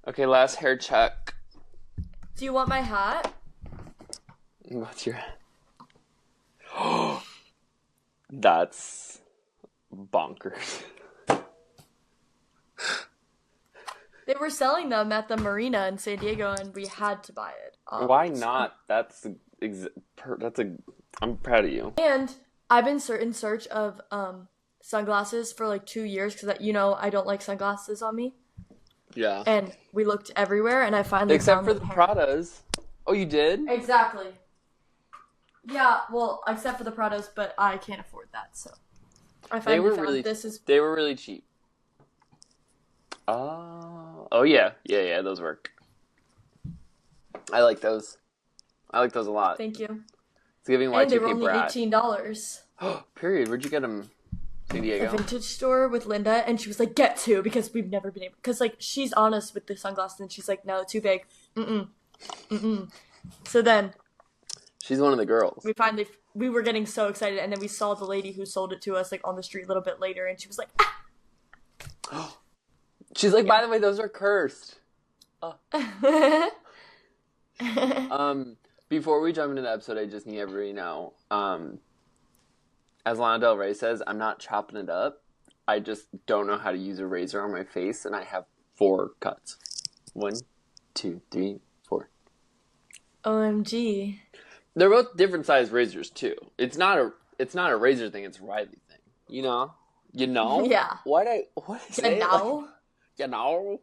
Okay, last hair check. Do you want my hat? What's your... That's bonkers. They were selling them at the marina in San Diego, and we had to buy it. Why not? That's a... I'm proud of you. And I've been in search of sunglasses for like 2 years because I don't like sunglasses on me. Yeah. And we looked everywhere, and I finally Except found for the Pradas. Oh, you did? Exactly. Yeah, well, except for the Prados, but I can't afford that, so I finally found this is. They were really cheap. Oh yeah, those work. I like those. I like those a lot. Thank you. It's giving Y2K And they were only brat. $18. Period. Where'd you get them? San Diego. A vintage store with Linda, and she was like, "Get two," because we've never been able. Because like she's honest with the sunglasses, and she's like, "No, too big." So then, she's one of the girls. We were getting so excited, and then we saw the lady who sold it to us like on the street a little bit later, and she was like, "Ah." She's like, by the way, those are cursed. Before we jump into the episode, I just need everybody to know, as Lana Del Rey says, I'm not chopping it up. I just don't know how to use a razor on my face, and I have 4 cuts. 1, 2, 3, 4. OMG. They're both different size razors too. It's not a razor thing. It's a Riley thing. You know. Yeah. What I say? Know. You know.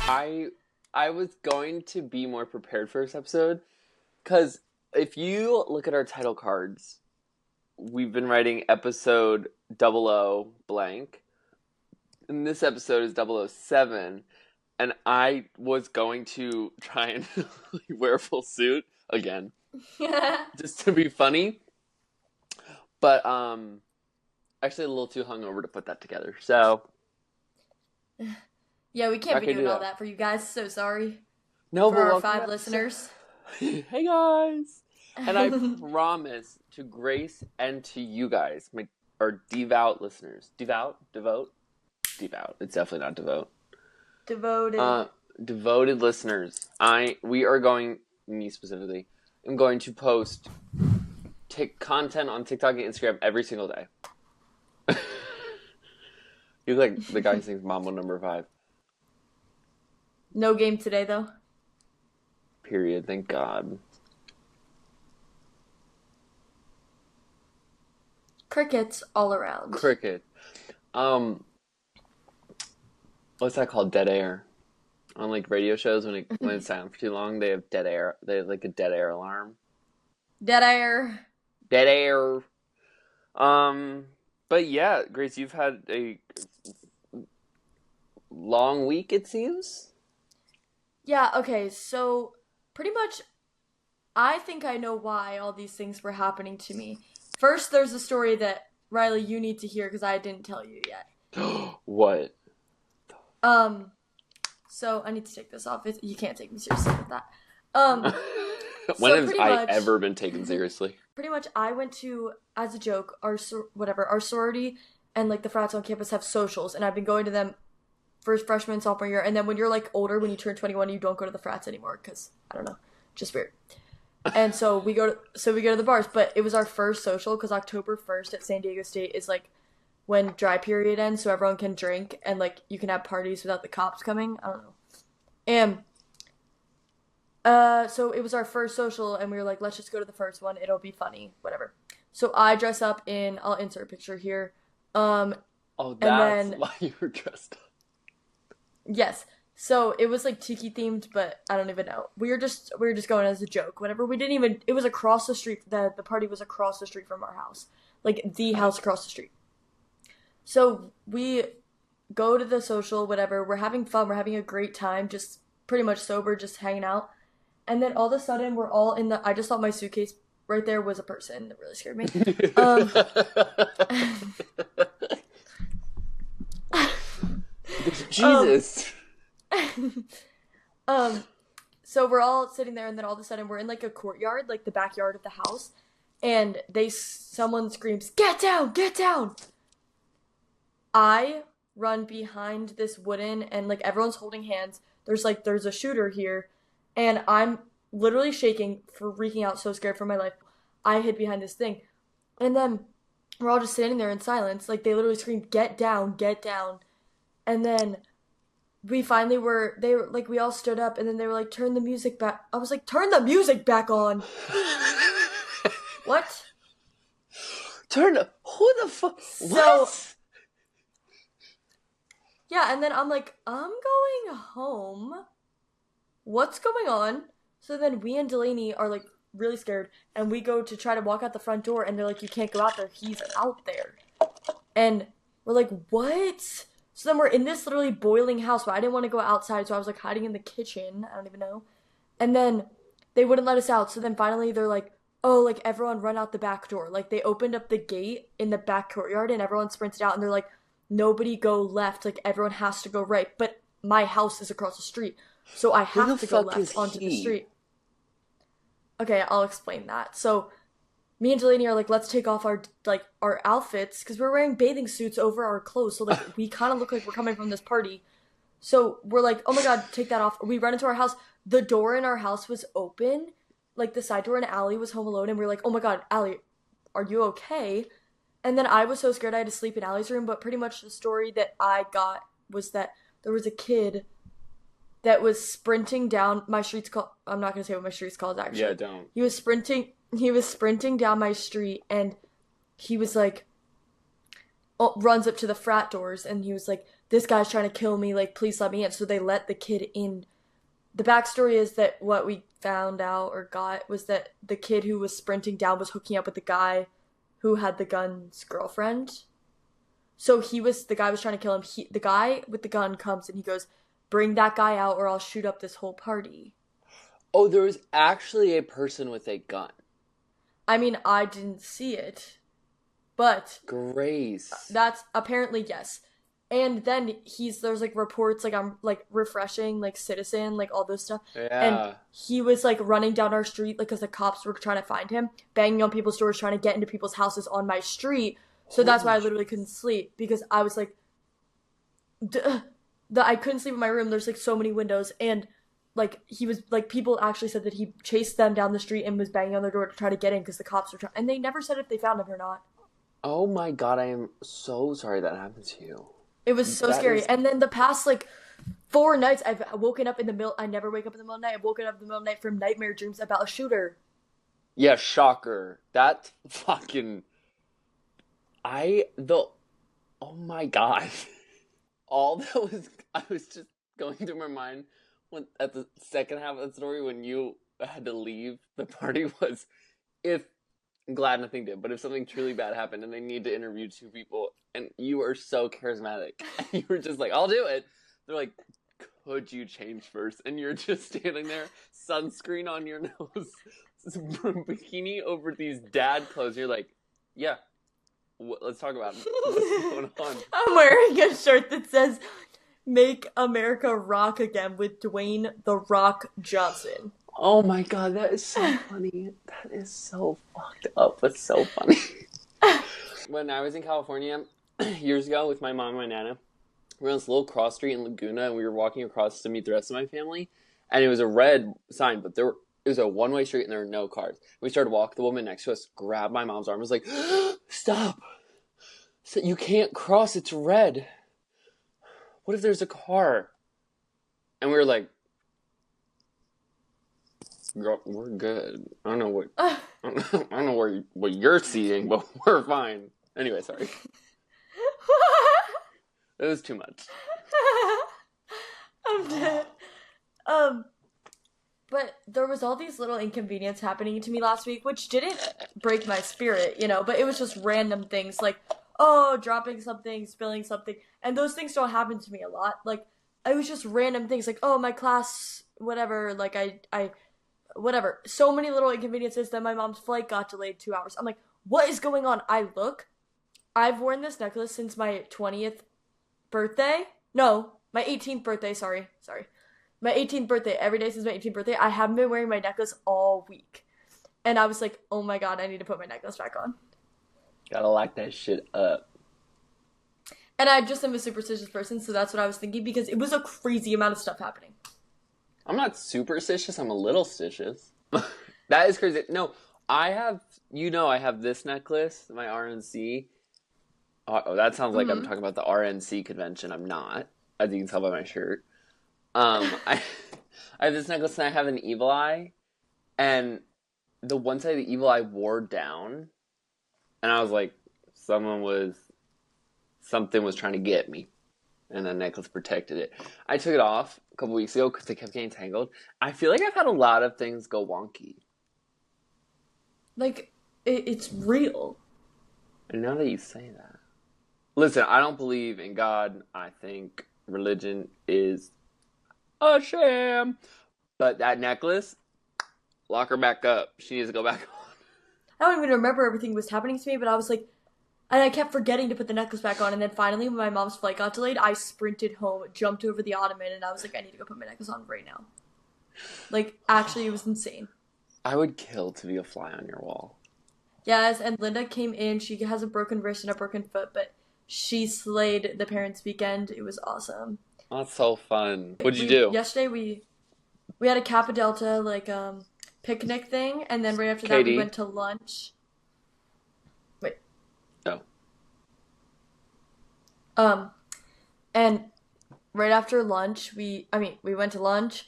I was going to be more prepared for this episode, because if you look at our title cards, we've been writing episode 00 blank, and this episode is 007, and I was going to try and wear a full suit again, just to be funny, but actually a little too hungover to put that together, so... Yeah, we can't be doing all that for you guys. So sorry. No, for our 5 listeners. Hey guys! And I promise to Grace and to you guys, our devout listeners. Devout? Devote? Devout. It's definitely not devote. Devoted. Devoted listeners. We are going, me specifically, I'm going to post content on TikTok and Instagram every single day. You look like the guy who sings Mambo number 5. No game today, though. Period. Thank God. Crickets all around. Cricket. What's that called? Dead air. On like radio shows, when it's silent for too long, they have dead air. They have like a dead air alarm. Dead air. Dead air. But yeah, Grace, you've had a long week, it seems. Yeah, okay, so pretty much I think I know why all these things were happening to me. First, there's a story that, Riley, you need to hear because I didn't tell you yet. What? So I need to take this off. You can't take me seriously with that. When have I ever been taken seriously? Pretty much, I went to, as a joke, our sorority and like the frats on campus have socials, and I've been going to them first freshman, sophomore year, and then when you're like older, when you turn 21, you don't go to the frats anymore because I don't know, just weird. And so we go to the bars, but it was our first social because October 1st at San Diego State is like when dry period ends, so everyone can drink and like you can have parties without the cops coming. I don't know. And so it was our first social, and we were like, let's just go to the first one. It'll be funny, whatever. So I dress up in, I'll insert a picture here. Oh, that's why you were dressed up. Yes. So it was like tiki themed, but I don't even know. We were just going as a joke. Whatever. We didn't even. It was across the street. The party was across the street from our house, like the house across the street. So we go to the social, whatever. We're having fun. We're having a great time. Just pretty much sober, just hanging out. And then all of a sudden, we're all in the. I just thought my suitcase right there was a person. That really scared me. Jesus. So we're all sitting there, and then all of a sudden we're in like a courtyard, like the backyard of the house, and someone screams, "Get down! Get down!" I run behind this wooden and like everyone's holding hands. There's a shooter here and I'm literally shaking, freaking out, so scared for my life. I hid behind this thing. And then we're all just sitting there in silence. Like they literally screamed, "Get down, get down." And then we finally were they were like we all stood up and then they were like, "Turn the music back." I was like, "Turn the music back on." What? Who the fuck? So What? yeah, and then I'm like, "I'm going home. What's going on?" So then we and Delaney are like really scared and we go to try to walk out the front door and they're like, "You can't go out there. He's out there." And we're like, "What?" So then we're in this literally boiling house, but I didn't want to go outside, so I was like hiding in the kitchen. I don't even know. And then they wouldn't let us out. So then finally they're like, "Oh, like everyone run out the back door." Like they opened up the gate in the back courtyard and everyone sprinted out and they're like, "Nobody go left. Like everyone has to go right." But my house is across the street. So I Who the have to go fuck is left onto the he? street. Okay, I'll explain that. So me and Delaney are like, let's take off our outfits because we're wearing bathing suits over our clothes. So like we kind of look like we're coming from this party. So we're like, "Oh my god, take that off." We run into our house. The door in our house was open. Like the side door and Allie was home alone and we are like, "Oh my god, Allie, are you okay?" And then I was so scared I had to sleep in Allie's room, but pretty much the story that I got was that there was a kid that was sprinting down my street's called I'm not gonna say what my street's called Yeah, actually. don't. He was sprinting down my street and he was like runs up to the frat doors and he was like, "This guy's trying to kill me, like please let me in." So they let the kid in. The backstory is that what we found out or got was that the kid who was sprinting down was hooking up with the guy who had the gun's girlfriend. So the guy was trying to kill him. The guy with the gun comes and he goes, "Bring that guy out or I'll shoot up this whole party." Oh, there was actually a person with a gun. I mean, I didn't see it, but Grace. that's apparently yes. And then there's like reports like I'm like refreshing like Citizen like all this stuff, and Yeah. he was like running down our street like because the cops were trying to find him, banging on people's doors, trying to get into people's houses on my street. So that's why Holy I literally couldn't sleep because I was like, I couldn't sleep in my room. There's like so many windows, and like he was like people actually said that he chased them down the street and was banging on their door to try to get in because the cops were trying, and they never said if they found him or not. Oh my god, I am so sorry that happened to you. It was so That scary. is, And then the past like 4 nights, I've woken up in the middle. I never wake up in the middle of the night. I've woken up in the middle of the night from nightmare dreams about a shooter. yeah, shocker. That fucking, the, oh my god. All that I was just going through my mind when, at the second half of the story when you had to leave the party was, if, I'm glad nothing did, but if something truly bad happened and they need to interview two people and you are so charismatic and you were just like, "I'll do it." They're like, "Could you change first?" And you're just standing there, sunscreen on your nose, bikini over these dad clothes. You're like, "Yeah, let's talk about it. What's going on?" I'm wearing a shirt that says "Make America Rock Again" with Dwayne "The Rock" Johnson. Oh my god, that is so funny. That is so fucked up, but so funny. When I was in California years ago with my mom and my nana, we were on this little cross street in Laguna, and we were walking across to meet the rest of my family, and it was a red sign, but it was a one-way street and there were no cars. We started walking. The woman next to us grabbed my mom's arm and was like, "Stop. So you can't cross. It's red. What if there's a car?" And we were like, "Girl, we're good. I don't know what I don't know what you're seeing, but we're fine." Anyway, sorry. It was too much. I'm dead. But there was all these little inconvenience happening to me last week, which didn't break my spirit, but it was just random things like, oh, dropping something, spilling something, and those things don't happen to me a lot. Like, it was just random things like, oh, my class, whatever, like, I whatever. So many little inconveniences that my mom's flight got delayed 2 hours. I'm like, what is going on? I've worn this necklace since my 20th birthday. No, my 18th birthday, sorry. My 18th birthday, every day since my 18th birthday, I haven't been wearing my necklace all week. And I was like, oh my god, I need to put my necklace back on. Gotta lock that shit up. And I just am a superstitious person, so that's what I was thinking because it was a crazy amount of stuff happening. I'm not superstitious. I'm a little stitious. That is crazy. No, I have. I have this necklace, my RNC. Oh, that sounds like I'm Mm-hmm. talking about the RNC convention. I'm not, as you can tell by my shirt. I I have this necklace and I have an evil eye, and the one side of the evil eye wore down, and I was like, something was trying to get me, and the necklace protected it. I took it off a couple weeks ago because it kept getting tangled. I feel like I've had a lot of things go wonky. Like, it's real. And now that you say that, listen, I don't believe in God. I think religion is a sham. But that necklace, lock her back up. She needs to go back on. I don't even remember everything was happening to me, but I was like, and I kept forgetting to put the necklace back on. And then finally, when my mom's flight got delayed, I sprinted home, jumped over the ottoman, and I was like, I need to go put my necklace on right now. Like, actually, it was insane. I would kill to be a fly on your wall. Yes, and Linda came in. She has a broken wrist and a broken foot, but she slayed the parents' weekend. It was awesome. Oh, that's so fun. What'd you We do? yesterday we had a Kappa Delta like picnic thing, and then right after that we Katie? went to lunch. Wait, No. um, and right after lunch we went to lunch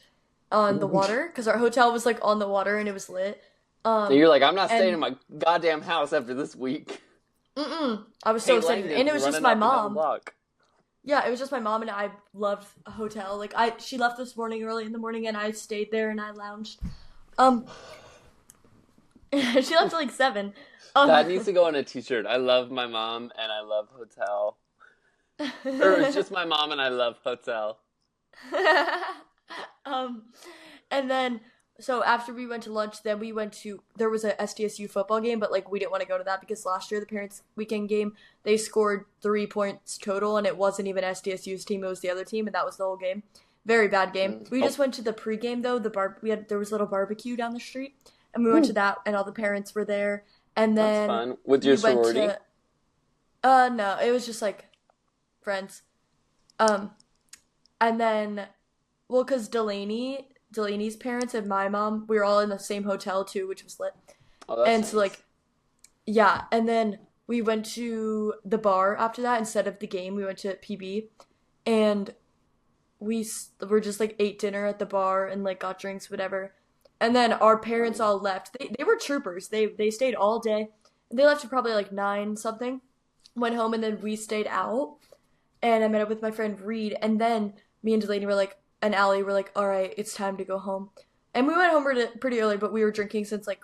on the water because our hotel was like on the water and it was lit. And you're like, I'm not staying in And my goddamn house after this week. I was so Hey, excited, Langdon, and it you're was just running my up and down the mom. block. Yeah, it was just my mom, and I loved a hotel. Like she left this morning early in the morning, and I stayed there and I lounged. Um, she left at like 7. That needs to go on a t-shirt. I love my mom and I love hotel. Or it's just my mom and I love hotel. um, and then so after we went to lunch, then we went to there was a SDSU football game, but like we didn't want to go to that because last year the parents' weekend game they scored 3 points total, and it wasn't even SDSU's team; it was the other team, and that was the whole game. Very bad game. We Oh, just went to the pregame though. There was a little barbecue down the street, and we went to that, and all the parents were there. And that's then fun. With your we went sorority? to no, it was just like friends. Um, and then well, because Delaney's parents and my mom, we were all in the same hotel too, which was lit. Oh, that's And so nice. like yeah, and then we went to the bar after that instead of the game. We went to PB, and were just like ate dinner at the bar and like got drinks, whatever. And then our parents Fun. all left. They were troopers. They stayed all day. And they left at probably like 9 something. Went home, and then we stayed out. And I met up with my friend Reed, and then me and Delaney were like, and Allie were like, all right, it's time to go home. And we went home pretty early, but we were drinking since like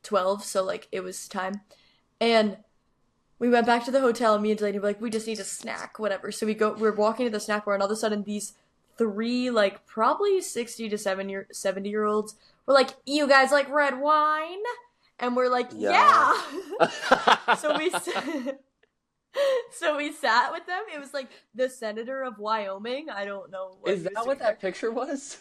12, so like it was time. And we went back to the hotel, and me and Delaney were like, we just need a snack, whatever. So we're walking to the snack bar, and all of a sudden these three, like probably 60 to 70 year olds were like, you guys like red wine? And we're like, Yeah. yeah. so we So we sat with them. It was like the senator of Wyoming. I don't know what Is he was that what doing there. that picture was?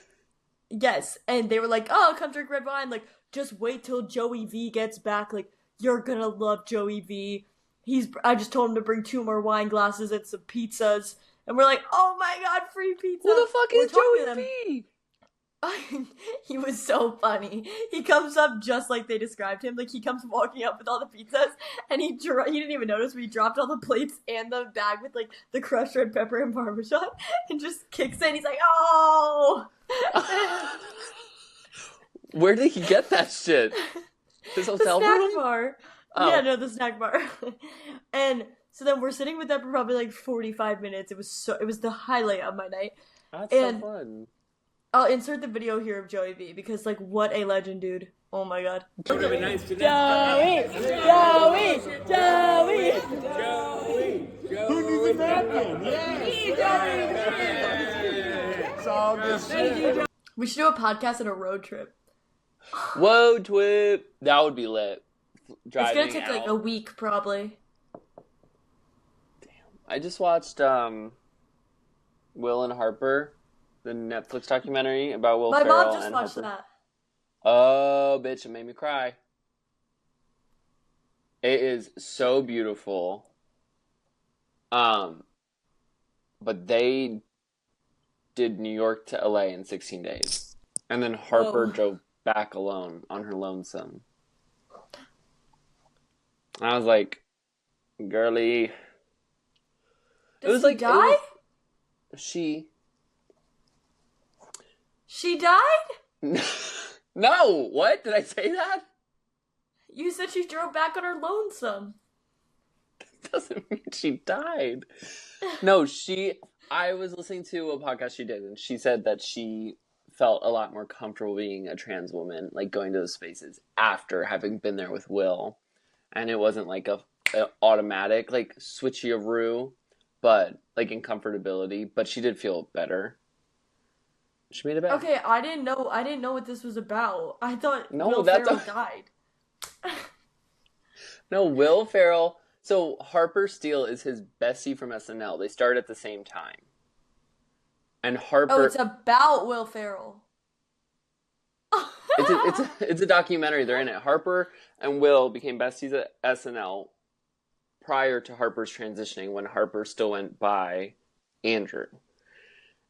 Yes, and they were like, "Oh, come drink red wine. Like, just wait till Joey V gets back. Like, you're gonna love Joey V. I just told him to bring 2 more wine glasses and some pizzas." And we're like, "Oh my god, free pizza!" Who the fuck We're is talking to Joey them. V? He was so funny. He comes up just like they described him. Like he comes walking up with all the pizzas, and he didn't even notice. We dropped all the plates and the bag with like the crushed red pepper and parmesan, and just kicks in. He's like, "Oh!" Where did he get that shit? His The hotel snack room? bar. Yeah, Oh, no, the snack bar. And so then we're sitting with them for probably like 45 minutes. It was the highlight of my night. that's so And fun. I'll insert the video here of Joey V because like what a legend, dude. Oh my god. Joey, Joey, Joey. who needs a napkin? It's all good shit. We should do a podcast and a road trip. Whoa, Twip. That would be lit. It's Driving gonna take out. like a week probably. I just watched Will and Harper, the Netflix documentary about Will My Ferrell mom just and watched Harper. that. Oh, bitch, it made me cry. It is so beautiful. Um, but they did New York to LA in 16 days. And then Harper Whoa. drove back alone on her lonesome. And I was like, girly. Does he die? She died? No, what? Did I say that? You said she drove back on her lonesome. Doesn't mean she died. No, I was listening to a podcast she did, and she said that she felt a lot more comfortable being a trans woman, like going to those spaces after having been there with Will. And it wasn't like a automatic, like, switcheroo, but like in comfortability. But she did feel better. She made it back. Okay, I didn't know what this was about. I thought No, Will that's Ferrell died. No, Will Ferrell. So Harper Steele is his bestie from SNL. They started at the same time. And Harper. Oh, it's about Will Ferrell. It's a documentary. They're in it. Harper and Will became besties at SNL prior to Harper's transitioning, when Harper still went by Andrew.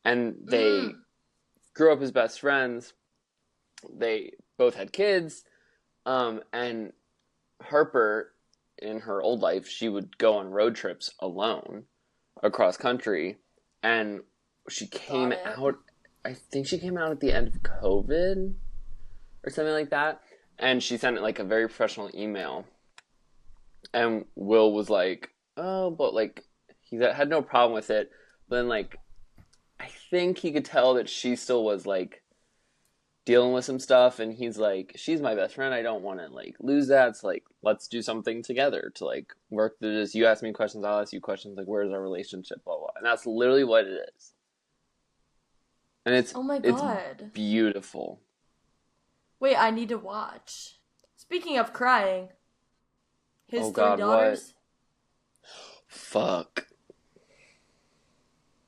And they grew up as best friends. They both had kids. And Harper, in her old life, she would go on road trips alone across country. And she came out, I think she came out at the end of COVID or something like that. And she sent like a very professional email. And Will was like, oh, but like, he had no problem with it. But then, like, I think he could tell that she still was like dealing with some stuff. And he's like, she's my best friend. I don't want to like lose that. It's like, let's do something together to like work through this. You ask me questions, I'll ask you questions. Like, where's our relationship? Blah, blah. And that's literally what it is. And it's, oh my God. It's beautiful. Wait, I need to watch. Speaking of crying, his three daughters. What? Fuck.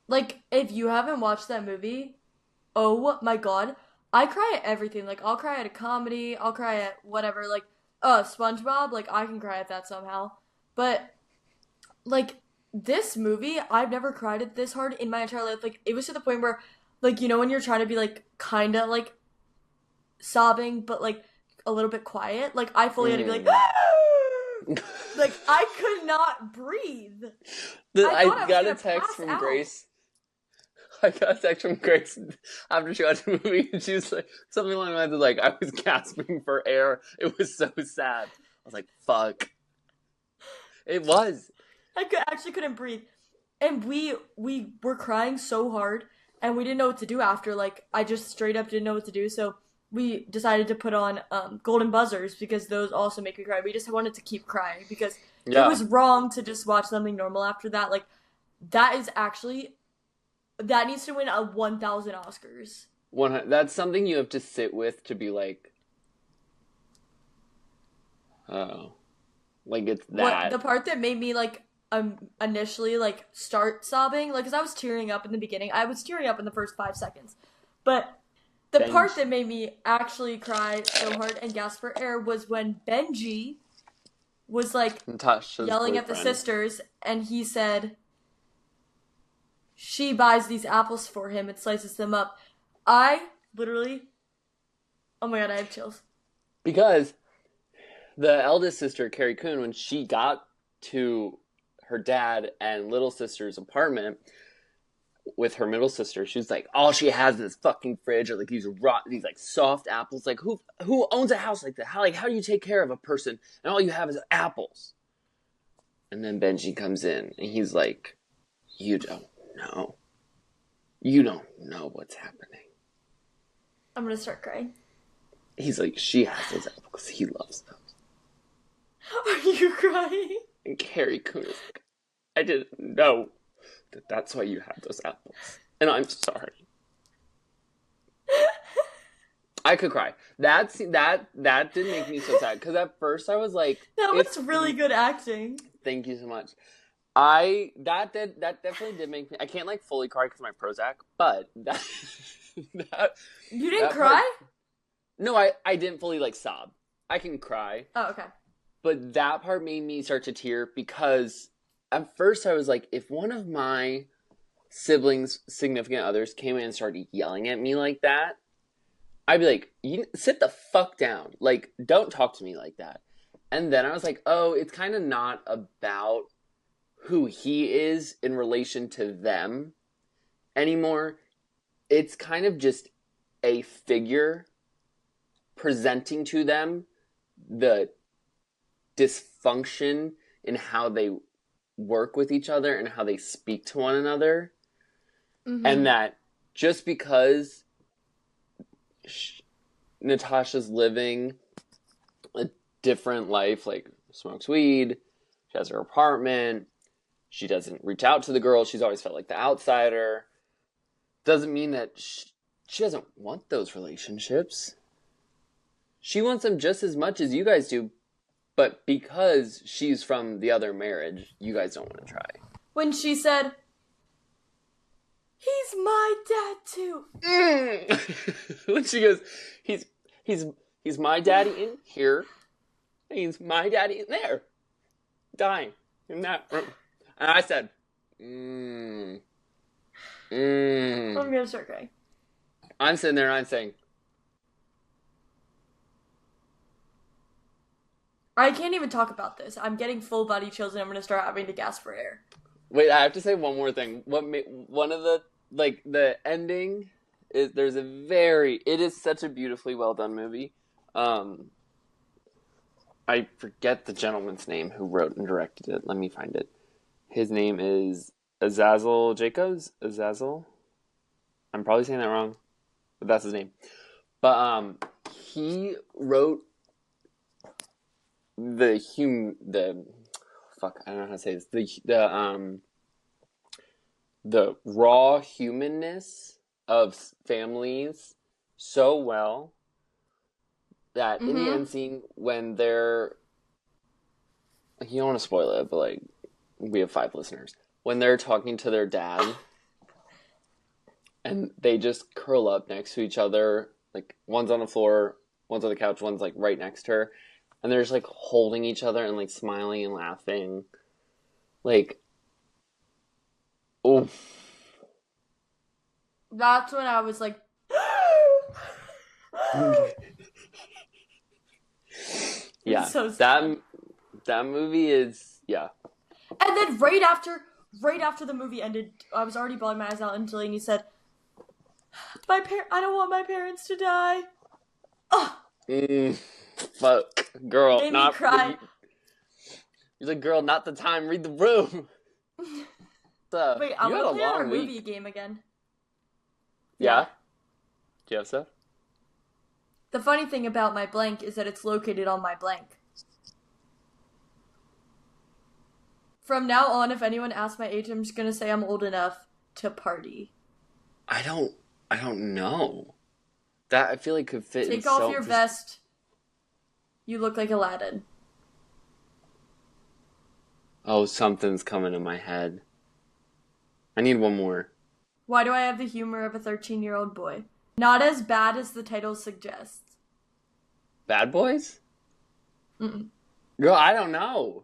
Like, if you haven't watched that movie, oh my God. I cry at everything. Like, I'll cry at a comedy. I'll cry at whatever. Like, SpongeBob. Like, I can cry at that somehow. But, like, this movie, I've never cried at this hard in my entire life. Like, it was to the point where, like, you know when you're trying to be, like, kind of, like, sobbing, but, like, a little bit quiet? Like, I fully had to be like, like, I could not breathe. I got a text from Grace. I got a text from Grace after she watched the movie, and she was like, something along the lines of, like, I was gasping for air. It was so sad. I was like, fuck. It was. Actually couldn't breathe. And we were crying so hard, and we didn't know what to do after. Like, I just straight up didn't know what to do, so we decided to put on Golden Buzzers, because those also make me cry. We just wanted to keep crying, because it was wrong to just watch something normal after that. Like, that is actually... that needs to win a 1,000 Oscars. That's something you have to sit with to be like, oh, like it's that. The part that made me like initially like start sobbing, like, because I was tearing up in the beginning. I was tearing up in the first 5 seconds, but the part that made me actually cry so hard and gasp for air was when Benji was like Natasha's yelling at the sisters, and he said, she buys these apples for him and slices them up. I literally... oh my God, I have chills. Because the eldest sister, Carrie Coon, when she got to her dad and little sister's apartment with her middle sister, she was like, all she has is this fucking fridge, or like these like soft apples. Like, who owns a house like that? How do you take care of a person and all you have is apples? And then Benji comes in and he's like, you don't know. You don't know what's happening. I'm gonna start crying. He's like, she has those apples because he loves those. Are you crying? And Carrie Coon is like, I didn't know that's why you had those apples. And I'm sorry. I could cry. That did make me so sad. Because at first I was like... that was really good acting. Thank you so much. That definitely did make me... I can't like fully cry because of my Prozac, but that you didn't cry? No, I didn't fully like sob. I can cry. Oh, okay. But that part made me start to tear, because at first I was like, if one of my siblings, significant others came in and started yelling at me like that, I'd be like, you sit the fuck down. Like, don't talk to me like that. And then I was like, oh, it's kind of not about who he is in relation to them anymore. It's kind of just a figure presenting to them the dysfunction in how they work with each other and how they speak to one another. Mm-hmm. And that just because Natasha's living a different life, like smokes weed, she has her apartment, she doesn't reach out to the girl, she's always felt like the outsider, doesn't mean that she doesn't want those relationships. She wants them just as much as you guys do, but because she's from the other marriage, you guys don't want to try. When she said, he's my dad too. When she goes, he's my daddy in here, and he's my daddy in there, dying in that room. And I said, I'm gonna start crying. I'm sitting there and I'm saying, I can't even talk about this. I'm getting full body chills and I'm gonna start having to gasp for air. Wait, I have to say one more thing. One of the, like, the ending is, it is such a beautifully well done movie. I forget the gentleman's name who wrote and directed it. Let me find it. His name is Azazel Jacobs? Azazel? I'm probably saying that wrong, but that's his name. But he wrote the fuck, I don't know how to say this. The raw humanness of families so well that in the end scene when they're, you don't want to spoil it, but like, we have 5 listeners. When they're talking to their dad and they just curl up next to each other, like one's on the floor, one's on the couch, one's like right next to her, and they're just like holding each other and like smiling and laughing. Like, oh. That's when I was like, yeah, so that movie is, yeah. And then right after the movie ended, I was already bawling my eyes out until Lainey said, I don't want my parents to die. Fuck, girl, made me cry. You're like, girl, not the time. Read the room. Wait, I want to play our movie game again. Yeah? Do you have stuff? The funny thing about my blank is that it's located on my blank. From now on, if anyone asks my age, I'm just gonna say I'm old enough to party. I don't know. That, I feel like, could fit in. Take off your vest. You look like Aladdin. Oh, something's coming in my head. I need one more. Why do I have the humor of a 13-year-old boy? Not as bad as the title suggests. Bad Boys? Mm-mm. Girl, I don't know.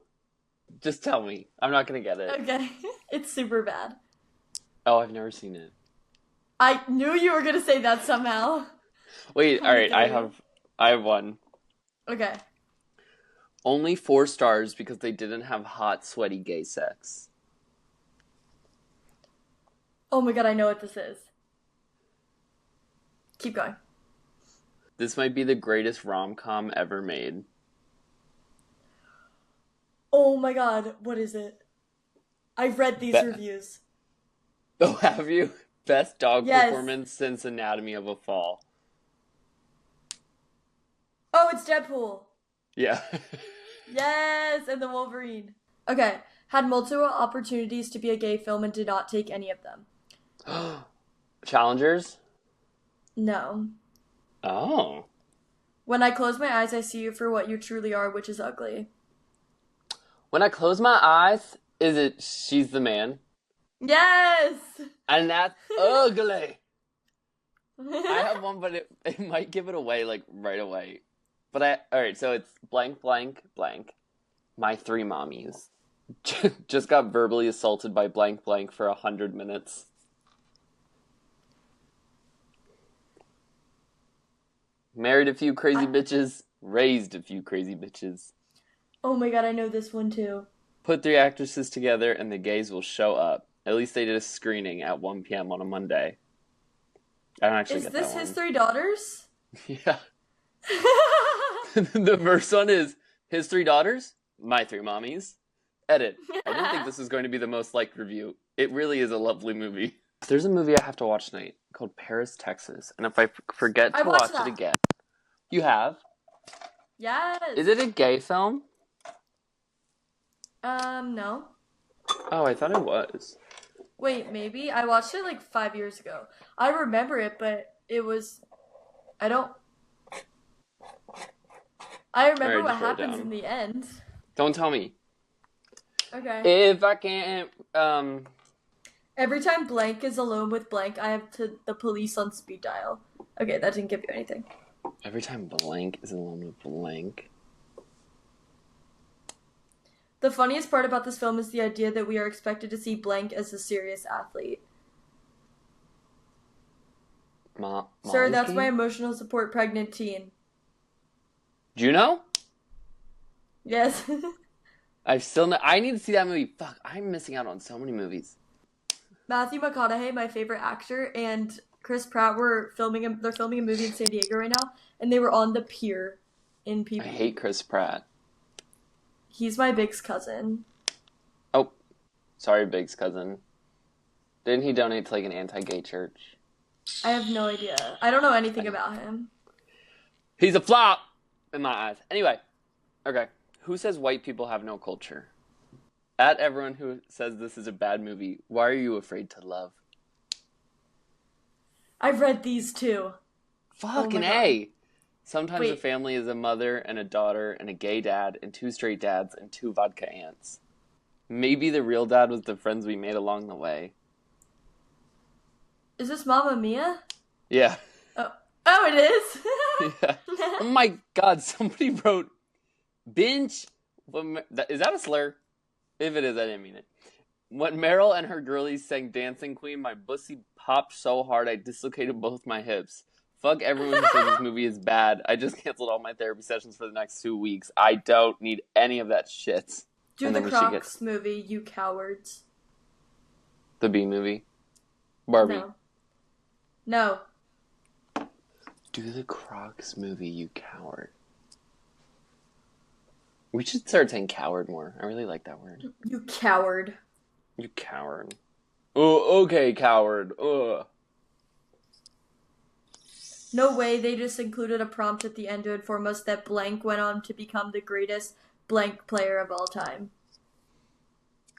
Just tell me. I'm not gonna get it. Okay. It's super bad. Oh, I've never seen it. I knew you were gonna say that somehow. Wait, alright, I have one. Okay. Only 4 stars because they didn't have hot, sweaty gay sex. Oh my god, I know what this is. Keep going. This might be the greatest rom-com ever made. Oh my god, what is it? I've read these reviews. Oh, have you? Best dog performance since Anatomy of a Fall. Oh, it's Deadpool. Yeah. Yes, and the Wolverine. Okay, had multiple opportunities to be a gay film and did not take any of them. Challengers? No. Oh. When I close my eyes, I see you for what you truly are, which is ugly. When I close my eyes, is it She's the Man? Yes! And that's ugly. I have one, but it might give it away, like, right away. But alright, so it's blank, blank, blank. My 3 mommies just got verbally assaulted by blank, blank for 100 minutes. Married a few crazy bitches, raised a few crazy bitches. Oh my god, I know this one too. Put 3 actresses together and the gays will show up. At least they did a screening at 1 p.m. on a Monday. I don't actually Is get this that one. His Three Daughters? Yeah. The first one is His 3 Daughters, My 3 Mommies. Edit. I didn't think this was going to be the most liked review. It really is a lovely movie. There's a movie I have to watch tonight called Paris, Texas. And if I forget to watch it again... You have? Yes. Is it a gay film? No. Oh, I thought it was. Wait, maybe? I watched it like 5 years ago. I remember it, but it was... I remember what happens in the end. Don't tell me. Okay. If I can't, Every time blank is alone with blank, I have the police on speed dial. Okay, that didn't give you anything. Every time blank is alone with blank. The funniest part about this film is the idea that we are expected to see blank as a serious athlete. Sir, that's my emotional support pregnant teen. Juno? Yes. I need to see that movie. Fuck, I'm missing out on so many movies. Matthew McConaughey, my favorite actor, and Chris Pratt they're filming a movie in San Diego right now, and they were on the pier in PB. I hate Chris Pratt. He's my Big's cousin. Oh, sorry, Big's cousin. Didn't he donate to like an anti-gay church? I have no idea. I don't know anything about him. He's a flop in my eyes. Anyway, okay. Who says white people have no culture? At everyone who says this is a bad movie, why are you afraid to love? I've read these too. Fucking A. Sometimes a family is a mother and a daughter and a gay dad and 2 straight dads and 2 vodka aunts. Maybe the real dad was the friends we made along the way. Is this Mamma Mia? Yeah. Oh, it is? Yeah. Oh my god, somebody wrote binge. Is that a slur? If it is, I didn't mean it. When Meryl and her girlies sang Dancing Queen, my pussy popped so hard I dislocated both my hips. Fuck everyone who says this movie is bad. I just canceled all my therapy sessions for the next 2 weeks. I don't need any of that shit. Do the Crocs movie, you cowards. The B movie? Barbie. No. Do the Crocs movie, you coward. We should start saying coward more. I really like that word. You coward. You coward. Oh, okay, coward. Ugh. No way, they just included a prompt at the end to inform us that blank went on to become the greatest blank player of all time.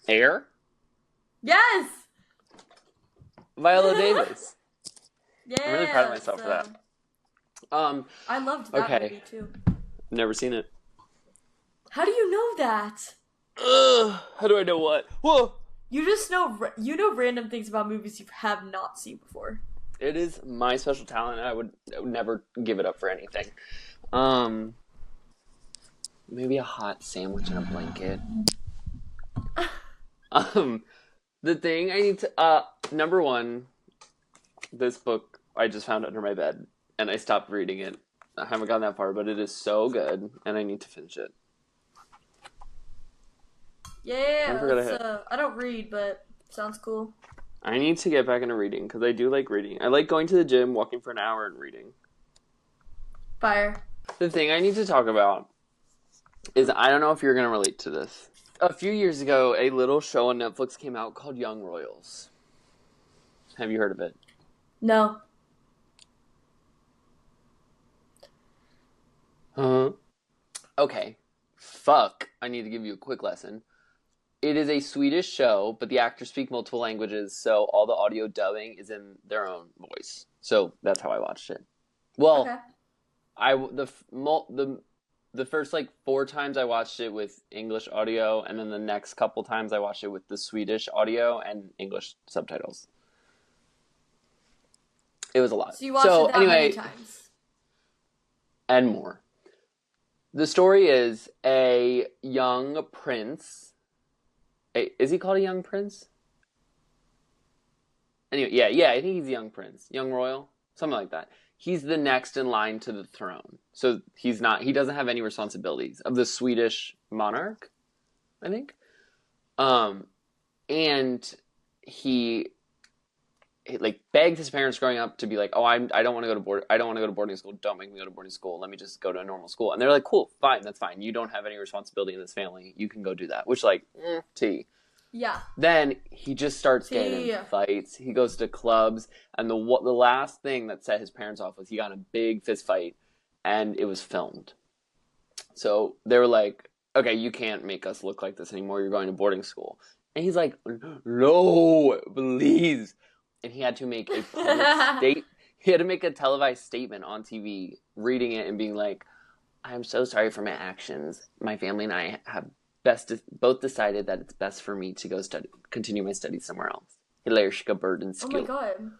Air? Yes! Viola Davis. Yeah. I'm really proud of myself for that. I loved that movie too. Never seen it. How do you know that? How do I know what? Whoa! You just know random things about movies you have not seen before. It is my special talent, and I would never give it up for anything. Maybe a hot sandwich and a blanket. The thing I need to number 1, this book I just found under my bed, and I stopped reading it. I haven't gotten that far, but it is so good, and I need to finish it. Yeah, I don't read, but sounds cool. I need to get back into reading, because I do like reading. I like going to the gym, walking for an hour, and reading. Fire. The thing I need to talk about is, I don't know if you're going to relate to this. A few years ago, a little show on Netflix came out called Young Royals. Have you heard of it? No. Okay. Fuck. I need to give you a quick lesson. It is a Swedish show, but the actors speak multiple languages, so all the audio dubbing is in their own voice. So that's how I watched it. Well, okay. The first 4 times I watched it with English audio, and then the next couple times I watched it with the Swedish audio and English subtitles. It was a lot. So you watched it that many times? And more. The story is a young prince. Is he called a young prince? Anyway, yeah, I think he's a young prince. Young royal? Something like that. he's the next in line to the throne. So he doesn't have any responsibilities of the Swedish monarch, I think. And he like begged his parents growing up to be like, oh, I don't want to go to boarding school. Don't make me go to boarding school. Let me just go to a normal school. And they're like, cool, fine, that's fine. You don't have any responsibility in this family. You can go do that. Which like, tea. Yeah. Then he just starts getting in fights. He goes to clubs, and the last thing that set his parents off was he got in a big fist fight, and it was filmed. So they were like, okay, you can't make us look like this anymore. You're going to boarding school. And he's like, no, please. And he had to make a public he had to make a televised statement on TV, reading it and being like, I'm so sorry for my actions. My family and I have both decided that it's best for me to go continue my studies somewhere else. Hillerska Burden School. Oh my god.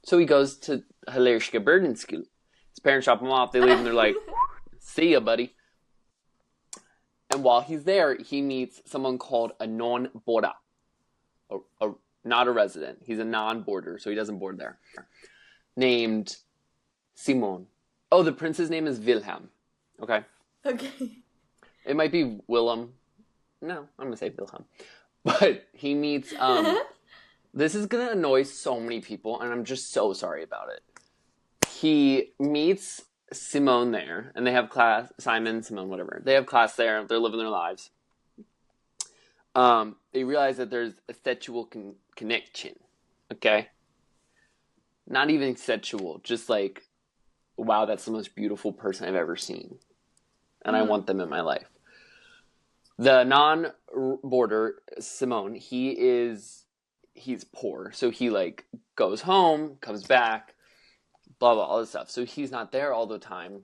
So he goes to Hillerska Burden School. His parents drop him off. They leave and they're like, see ya, buddy. And while he's there, he meets someone called a non-border. Not a resident. He's a non-boarder, so he doesn't board there. Named Simon. Oh, the prince's name is Wilhelm. Okay? Okay. It might be Willem. No, I'm going to say Wilhelm. But he meets... this is going to annoy so many people, and I'm just so sorry about it. He meets Simone there, and they have class... Simon, Simone, whatever. They have class there. They're living their lives. They realize that there's a sexual connection. Okay? Not even sexual. Just like, wow, that's the most beautiful person I've ever seen. And I want them in my life. The non-boarder, Simone, he's poor. So he like goes home, comes back, blah, blah, all this stuff. So he's not there all the time.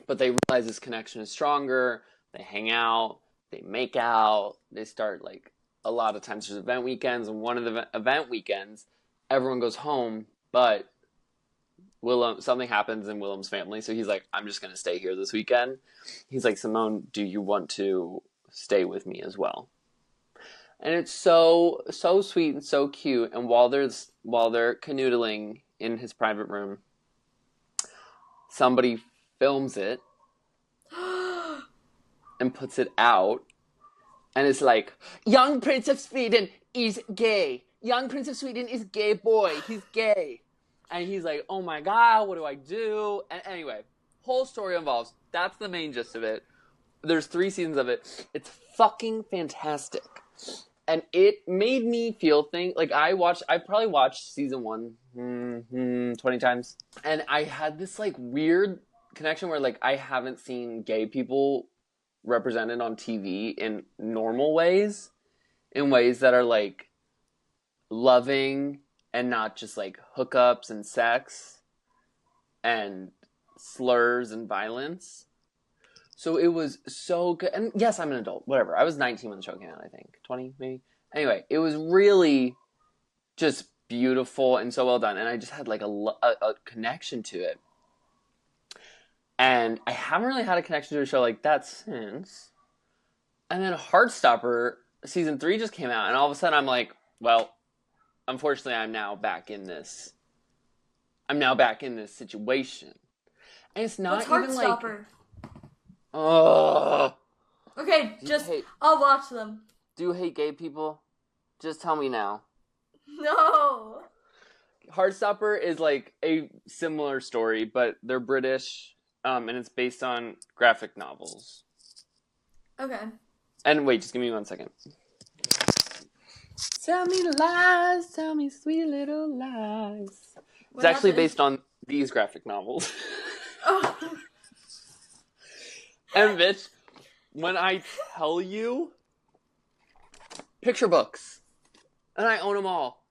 But they realize this connection is stronger. They hang out. They make out. They start like, a lot of times there's event weekends. And one of the event weekends, everyone goes home. But something happens in Willem's family. So he's like, I'm just going to stay here this weekend. He's like, Simone, do you want to stay with me as well? And it's so sweet and so cute. And while they're canoodling in his private room, somebody films it and puts it out. And it's like, young Prince of Sweden is gay. Young Prince of Sweden is gay boy. He's gay. And he's like, oh my God, what do I do? And anyway, whole story involves, that's the main gist of it. There's 3 seasons of it. It's fucking fantastic. And it made me feel things, like I probably watched season 1 20 times. And I had this like weird connection where like I haven't seen gay people represented on TV in normal ways. In ways that are like loving and not just like hookups and sex and slurs and violence. So it was so good. And yes, I'm an adult. Whatever. I was 19 when the show came out, I think. 20, maybe. Anyway, it was really just beautiful and so well done. And I just had like a connection to it. And I haven't really had a connection to a show like that since. And then Heartstopper season 3 just came out. And all of a sudden I'm like, well, unfortunately, I'm now back in this situation. And it's not even like... Heartstopper? Oh. Okay, I'll watch them. Do you hate gay people? Just tell me now. No. Heartstopper is like a similar story, but they're British, and it's based on graphic novels. Okay. And wait, just give me 1 second. Tell me lies, tell me sweet little lies. It's actually based on these graphic novels. Oh. And bitch, when I tell you, picture books. And I own them all.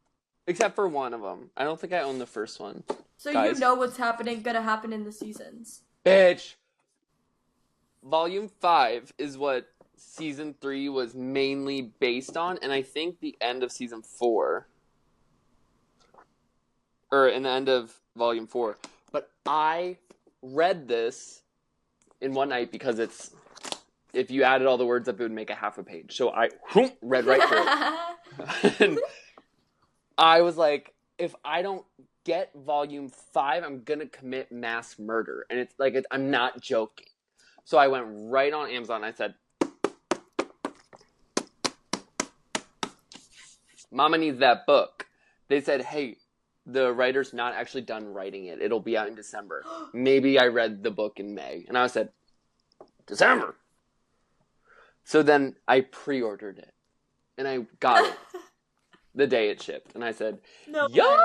Except for one of them. I don't think I own the first one. So guys. You know what's gonna happen in the seasons. Bitch! Volume 5 is what season 3 was mainly based on, and I think the end of season 4. Or in the end of volume 4. But I read this in one night because if you added all the words up, it would make a half a page. So I read right through it. And I was like, if I don't get volume 5, I'm gonna commit mass murder. And it's like, I'm not joking. So I went right on Amazon and I said, Mama needs that book. They said, hey, the writer's not actually done writing it. It'll be out in December. Maybe I read the book in May. And I said, December. So then I pre-ordered it. And I got it the day it shipped. And I said, No yes! way.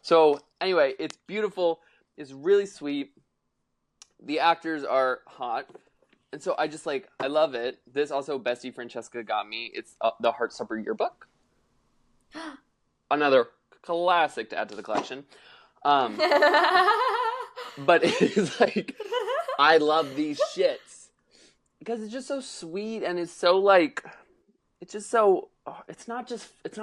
So anyway, it's beautiful. It's really sweet. The actors are hot. And so I just I love it. This also, Bestie Francesca got me. It's the Heartstopper yearbook. Another classic to add to the collection. But it's I love these shits. Because it's just so sweet and it's so it's just so, it's not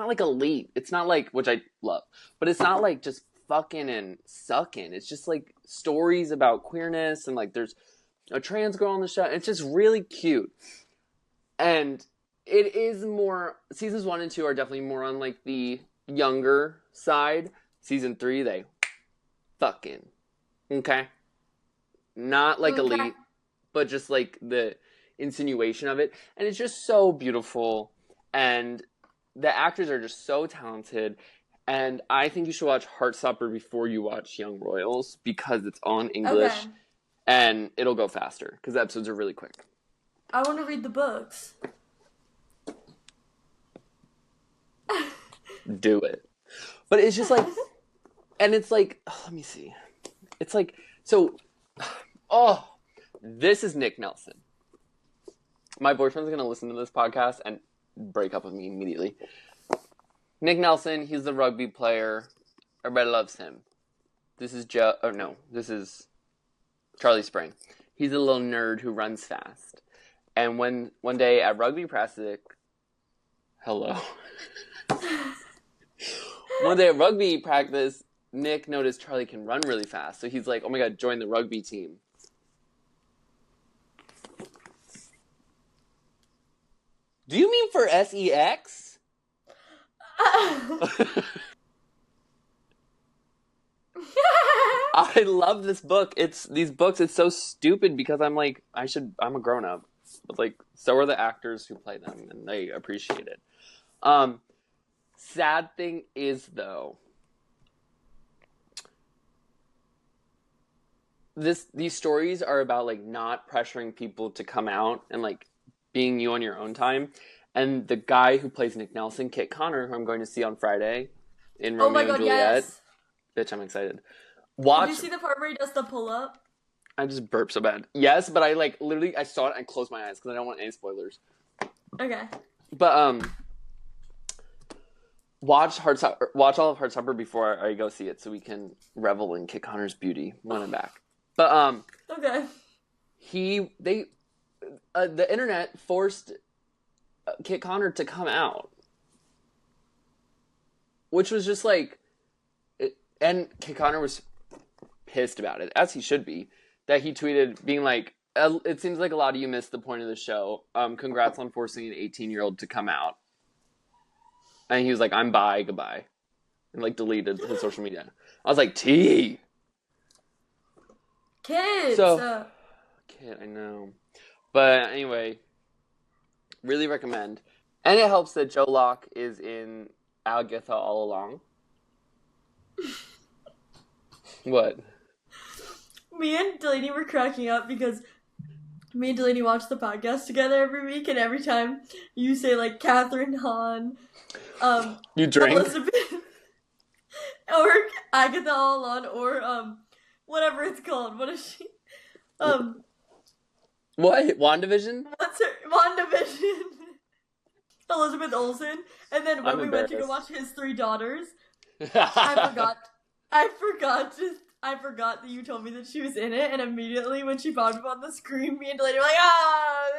like elite. It's not which I love, but it's not just fucking and sucking. It's just stories about queerness and there's a trans girl on the show. It's just really cute. And it is more, seasons 1 and 2 are definitely more on the younger side. Season 3, they fucking, okay? Not elite, but just the insinuation of it. And it's just so beautiful. And the actors are just so talented. And I think you should watch Heartstopper before you watch Young Royals because it's all in English. Okay. And it'll go faster because the episodes are really quick. I want to read the books. Do it. But it's just and it's let me see. It's so, this is Nick Nelson. My boyfriend's going to listen to this podcast and break up with me immediately. Nick Nelson, he's the rugby player. Everybody loves him. This is this is Charlie Spring. He's a little nerd who runs fast. And one day at rugby practice, one day at rugby practice, Nick noticed Charlie can run really fast. So he's like, oh my God, join the rugby team. Do you mean for SEX? I love this book. It's so stupid because I'm I'm a grown up. But so are the actors who play them and they appreciate it. Sad thing is though, these stories are about not pressuring people to come out and being you on your own time. And the guy who plays Nick Nelson, Kit Connor, who I'm going to see on Friday in Romeo and Juliet. Yes. Bitch, I'm excited. Did you see the part where he does the pull-up? I just burped so bad. Yes, but I literally, I saw it and closed my eyes because I don't want any spoilers. Okay. But, watch all of Heartstopper before I go see it so we can revel in Kit Connor's beauty when I'm back. But, okay. The internet forced Kit Connor to come out. Which was just and Kit Connor was pissed about it, as he should be, that he tweeted being it seems like a lot of you missed the point of the show. Congrats on forcing an 18-year-old to come out. And he was I'm bi, goodbye. And deleted his social media. I was T! Kids! Kid, I know. But anyway, really recommend. And it helps that Joe Locke is in Agatha all along. What? Me and Delaney were cracking up because me and Delaney watch the podcast together every week, and every time you say Catherine Hahn, you drink? Elizabeth, or Agatha all along, or whatever it's called. What is she? What? WandaVision? What's her? WandaVision. Elizabeth Olsen. And then when we went to go watch His Three Daughters, I forgot that you told me that she was in it, and immediately when she popped up on the screen, me and Delaney were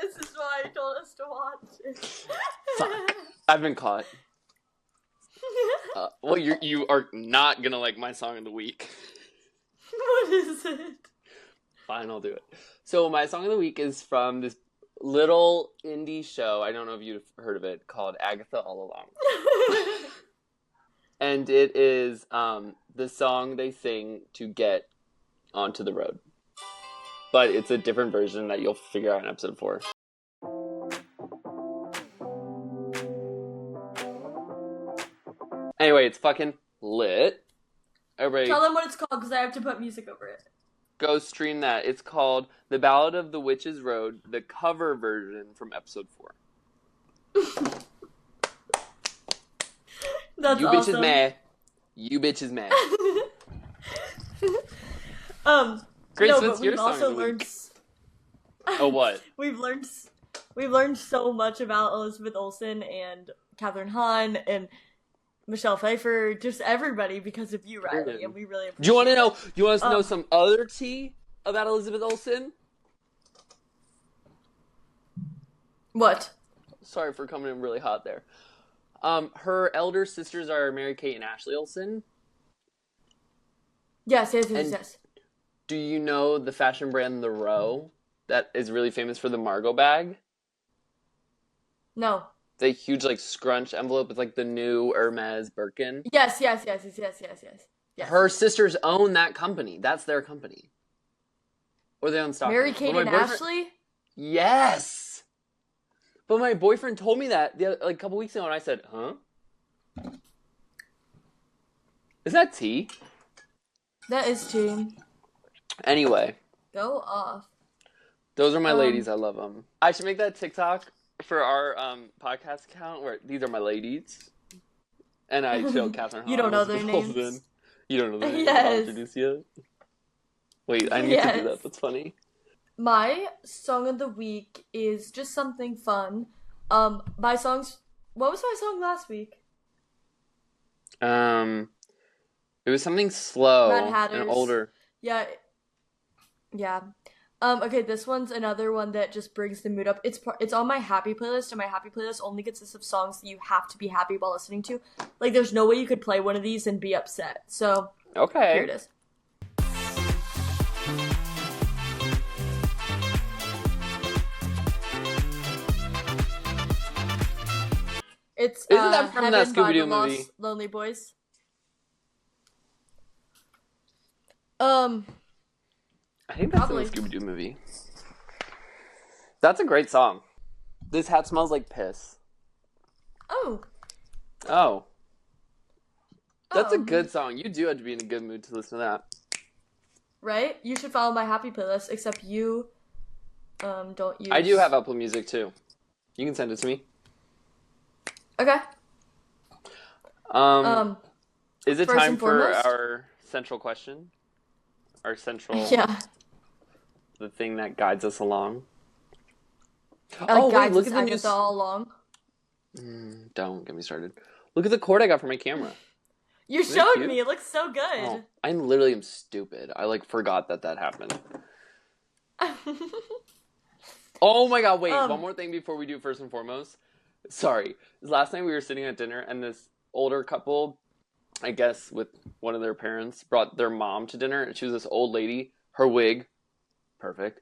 this is why you told us to watch it. Fuck. I've been caught. Well, you are not gonna like my song of the week. What is it? Fine, I'll do it. So my song of the week is from this little indie show, I don't know if you've heard of it, called Agatha All Along. And it is the song they sing to get onto the road. But it's a different version that you'll figure out in episode 4. Anyway, it's fucking lit. Everybody, Tell them what it's called because I have to put music over it. go stream that. It's called The Ballad of the Witch's Road, the cover version from episode 4. That's You awesome. bitches mad. You bitches mad. Grace, no, what's but your we've song also of the learned. week? Oh, what? We've learned so much about Elizabeth Olsen and Katherine Hahn and Michelle Pfeiffer, just everybody because of you, Riley, and we really appreciate Do you want to know? it. Do you want us to know some other tea about Elizabeth Olsen? What? Sorry for coming in really hot there. Her elder sisters are Mary Kate and Ashley Olsen. Yes. And do you know the fashion brand The Row that is really famous for the Margot bag? No. The huge like scrunch envelope with like the new Hermes Birkin. Yes. Her sisters own that company. That's their company. Or they own stock. Mary Kate and Ashley? Yes. But my boyfriend told me that a couple weeks ago, and I said, "Huh? Is that tea?" That is tea. Anyway, Go off. those are my ladies. I love them. I should make that TikTok for our podcast account where these are my ladies, and I show Catherine. You don't know their Olsen. names. You don't know their names. Yes. I'll introduce you. Wait, I need to do that. That's funny. My song of the week is just something fun. My songs. What was my song last week? It was something slow Mad Hatters. and older. Yeah. Okay, this one's another one that just brings the mood up. It's on my happy playlist, and my happy playlist only consists of songs that you have to be happy while listening to. Like, there's no way you could play one of these and be upset. So, Okay. here it is. It's Isn't that from that Heaven by Scooby-Doo the Lost movie? Lonely Boys. I think that's Probably. in the Scooby-Doo movie. That's a great song. This hat smells like piss. Oh. Oh. That's a Oh. good song. You do have to be in a good mood to listen to that. Right? You should follow my happy playlist, except you don't use... I do have Apple Music too. You can send it to me. Okay. Is it first time and for foremost- our central question? Our central... Yeah. The thing that guides us along? Guides look us at the new... Agatha all along. Don't get me started. Look at the cord I got for my camera. You Isn't it showed cute? me. It looks so good. Oh, I literally am stupid. I forgot that happened. Oh my god, wait, one more thing before we do first and foremost. Sorry. Last night we were sitting at dinner and this older couple, I guess with one of their parents, brought their mom to dinner. And she was this old lady. Her wig, perfect.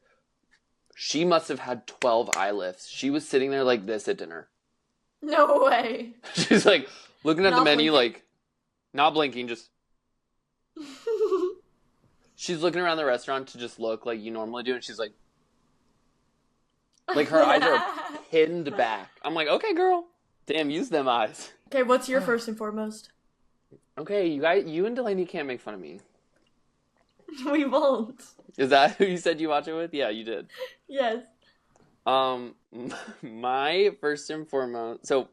She must have had 12 eye lifts. She was sitting there like this at dinner. No way. She's like looking at the Not menu blinking? like not blinking, just she's looking around the restaurant to just look like you normally do, and she's like her eyes are pinned back. I'm like, okay, girl, damn, use them eyes. Okay, what's your first and foremost? Okay, you and Delaney can't make fun of me. We won't. Is that who you said you watch it with? Yeah, you did. Yes. My first and foremost. So,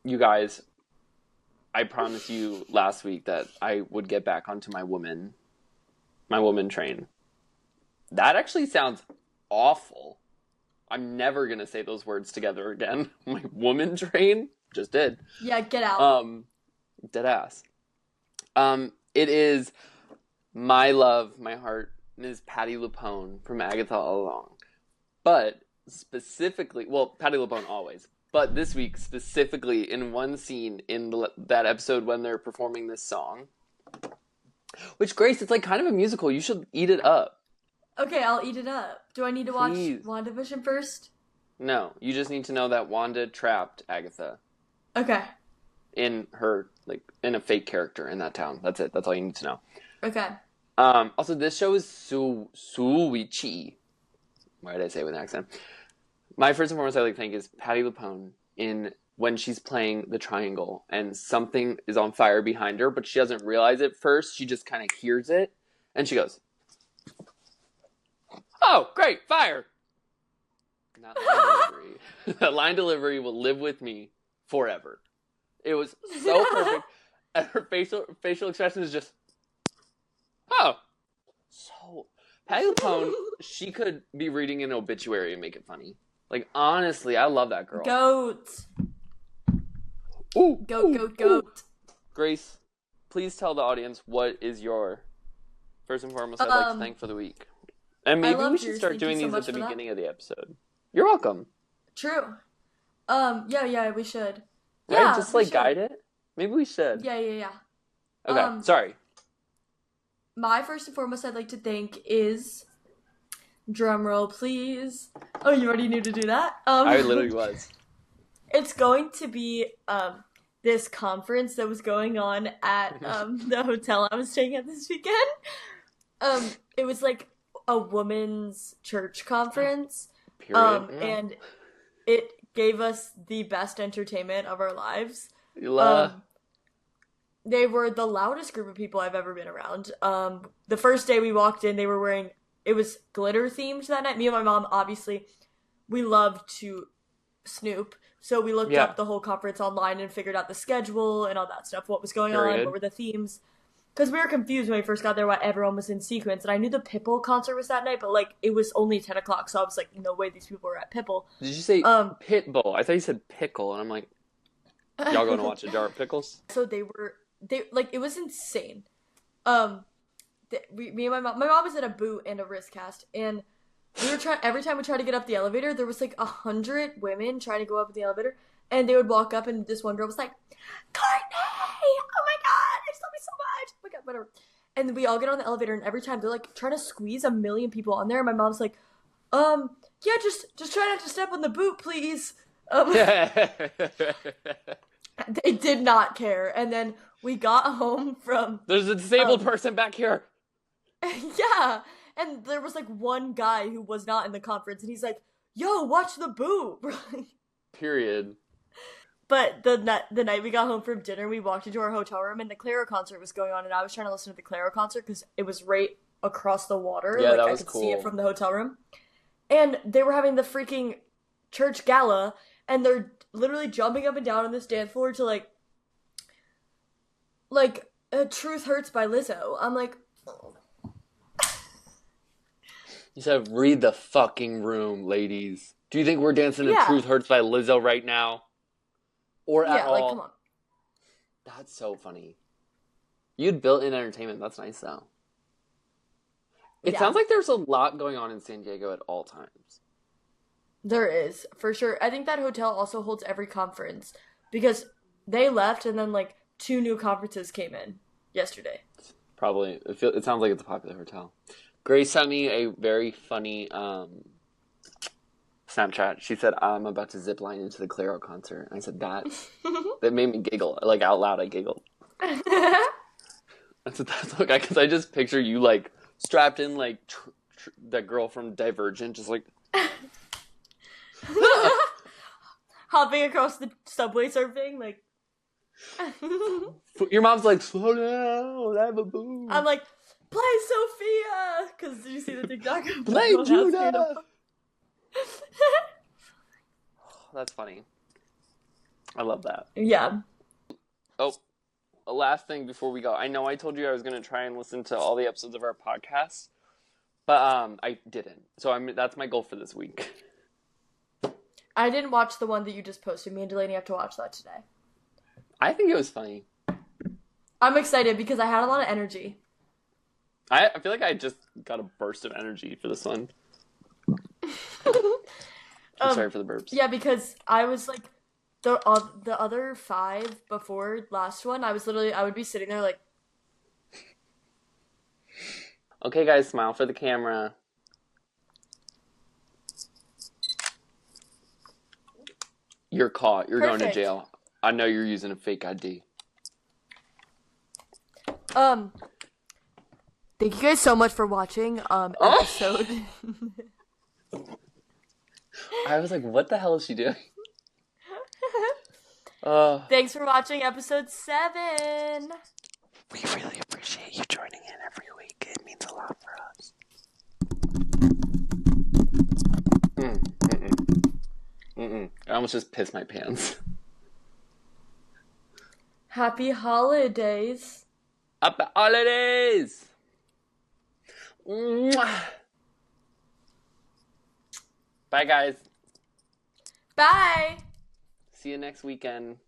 you guys, I promised you last week that I would get back onto my woman train. That actually sounds awful. I'm never gonna say those words together again. My woman train just did. Yeah, get out. Dead ass. It is my love, my heart, Ms. Patti LuPone from Agatha All Along. But specifically, well, Patti LuPone always. But this week, specifically, in one scene in that episode when they're performing this song. Which, Grace, it's like kind of a musical. You should eat it up. Okay, I'll eat it up. Do I need to watch Please. WandaVision first? No, you just need to know that Wanda trapped Agatha. Okay. in her, like, in a fake character in that town. That's it. That's all you need to know. Okay. Also, this show is Suichi. Why did I say it with an accent? My first and foremost I like to thank is Patti LuPone in when she's playing the triangle and something is on fire behind her, but she doesn't realize it first. She just kind of hears it, and she goes, "Oh, great, fire!" That line delivery. That line delivery will live with me forever. It was so perfect, and her facial expression is just, "Oh." So, Patti LuPone, she could be reading an obituary and make it funny. Like, honestly, I love that girl. Goat. Ooh, Goat. Grace, please tell the audience what is your first and foremost I'd like to thank for the week. And maybe we should start doing these at the beginning of the episode. You're welcome. True. Yeah, we should. Right? Yeah, just like guide it? Maybe we should. Yeah. Okay, sorry. My first and foremost I'd like to thank is, drum roll please. Oh, you already knew to do that? I literally was. It's going to be this conference that was going on at the hotel I was staying at this weekend. It was like a women's church conference. Period. And it gave us the best entertainment of our lives. They were the loudest group of people I've ever been around. The first day we walked in, they were wearing, it was glitter themed that night. Me and my mom, obviously, we love to snoop. So we looked up the whole conference online and figured out the schedule and all that stuff. What was going on, what were the themes. Because we were confused when we first got there why everyone was in sequence. And I knew the Pitbull concert was that night, but like it was only 10 o'clock. So I was like, no way these people were at Pitbull. Did you say Pitbull? I thought you said pickle. And I'm like, y'all going to watch a jar of pickles? So they like, it was insane. Me and my mom was in a boot and a wrist cast. And we were every time we tried to get up the elevator, there was like 100 women trying to go up the elevator. And they would walk up and this one girl was like, "Courtney! Oh my god, I love you so much!" Oh my god, whatever. And we all get on the elevator and every time they're like trying to squeeze 1 million people on there. And my mom's like, yeah, just try not to step on the boot, please. They did not care. And then we got home from... There's a disabled person back here. Yeah. And there was like one guy who was not in the conference and he's like, "Yo, watch the boot." Period. But the night we got home from dinner, we walked into our hotel room and the Clairo concert was going on and I was trying to listen to the Clairo concert because it was right across the water. Yeah, like that was I could cool. see it from the hotel room. And they were having the freaking church gala and they're literally jumping up and down on this dance floor to like Truth Hurts by Lizzo. I'm like, oh. You said, read the fucking room, ladies. Do you think we're dancing to Truth Hurts by Lizzo right now? Or at all? Yeah, like, come on. That's so funny. You'd built in entertainment. That's nice, though. It sounds like there's a lot going on in San Diego at all times. There is, for sure. I think that hotel also holds every conference because they left and then like 2 new conferences came in yesterday. Probably. It sounds like it's a popular hotel. Grace sent me a very funny Snapchat. She said, "I'm about to zip line into the Clairo concert." And I said, that made me giggle. Like, out loud, I giggled. That's okay, because I just picture you, like, strapped in, like, that girl from Divergent, just like... Hopping across the subway surfing, like... Your mom's like, "Slow down, I have a boo." I'm like, "Play Sophia!" Because did you see the TikTok? Play Judah! That's funny. I love that. Yeah. Oh, a last thing before we go. I know I told you I was going to try and listen to all the episodes of our podcast, but I didn't. So that's my goal for this week. I didn't watch the one that you just posted. Me and Delaney have to watch that today. I think it was funny. I'm excited because I had a lot of energy. I feel like I just got a burst of energy for this one. I'm sorry for the burps. Yeah, because I was like, the other 5 before last one, I would be sitting there like... Okay, guys, smile for the camera. You're caught. You're going to jail. I know you're using a fake ID. Thank you guys so much for watching episode. I was like, what the hell is she doing? Thanks for watching episode 7. We really appreciate you joining in every week. It means a lot for us. I almost just pissed my pants. Happy holidays. Happy holidays! Mwah. Bye, guys. Bye. See you next weekend.